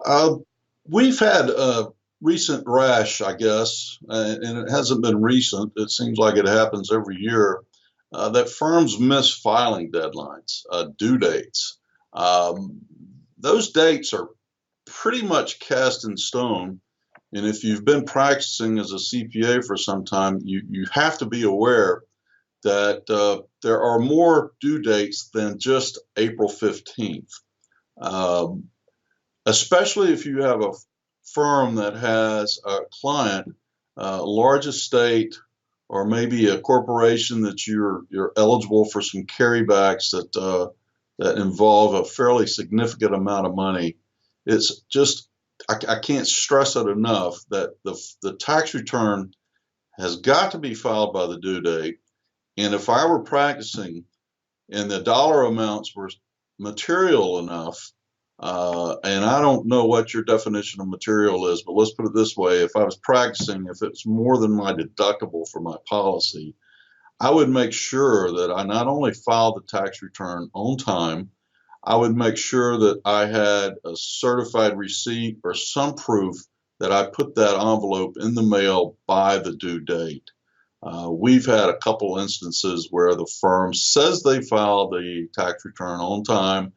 Uh, we've had a recent rash, I guess, and it hasn't been recent. It seems like it happens every year, that firms miss filing deadlines, due dates. Um, those dates are pretty much cast in stone. And if you've been practicing as a CPA for some time, you have to be aware that there are more due dates than just April 15th. Um, Especially if you have a firm that has a client, large estate, or maybe a corporation that you're eligible for some carrybacks that involve a fairly significant amount of money. It's just I can't stress it enough that the tax return has got to be filed by the due date. And if I were practicing and the dollar amounts were material enough, and I don't know what your definition of material is, but let's put it this way. If I was practicing, if it's more than my deductible for my policy, I would make sure that I not only filed the tax return on time, I would make sure that I had a certified receipt or some proof that I put that envelope in the mail by the due date. We've had a couple instances where the firm says they filed the tax return on time,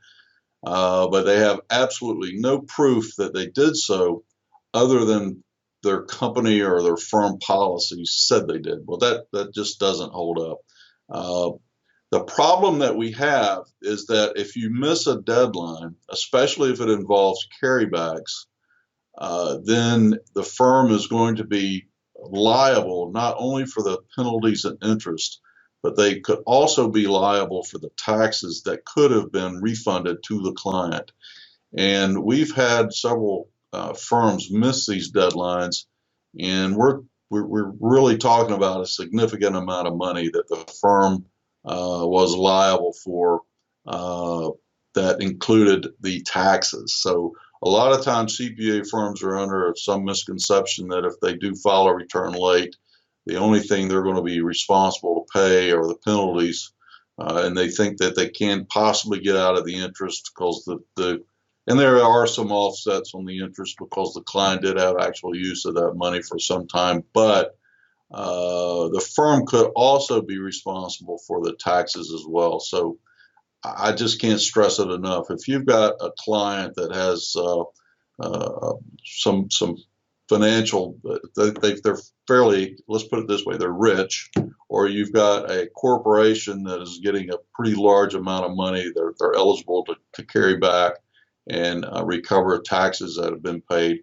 but they have absolutely no proof that they did so other than their company or their firm policy said they did. Well, that just doesn't hold up. The problem that we have is that if you miss a deadline, especially if it involves carrybacks, then the firm is going to be liable not only for the penalties and interest, but they could also be liable for the taxes that could have been refunded to the client. And we've had several firms miss these deadlines, and we're really talking about a significant amount of money that the firm was liable for, that included the taxes. So a lot of times CPA firms are under some misconception that if they do file a return late, the only thing they're going to be responsible to pay are the penalties, and they think that they can possibly get out of the interest because and there are some offsets on the interest because the client did have actual use of that money for some time, but the firm could also be responsible for the taxes as well. So I just can't stress it enough. If you've got a client that has some financial, they're fairly, let's put it this way, they're rich, or you've got a corporation that is getting a pretty large amount of money, they're eligible to carry back and recover taxes that have been paid.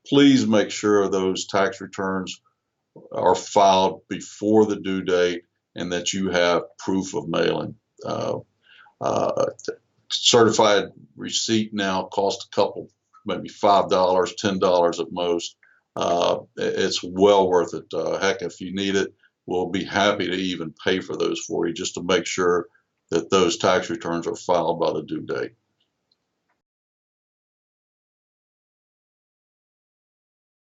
Please make sure those tax returns are filed before the due date and that you have proof of mailing. Certified receipt now costs a couple, maybe $5, $10 at most. It's well worth it. Heck, if you need it, we'll be happy to even pay for those for you just to make sure that those tax returns are filed by the due date.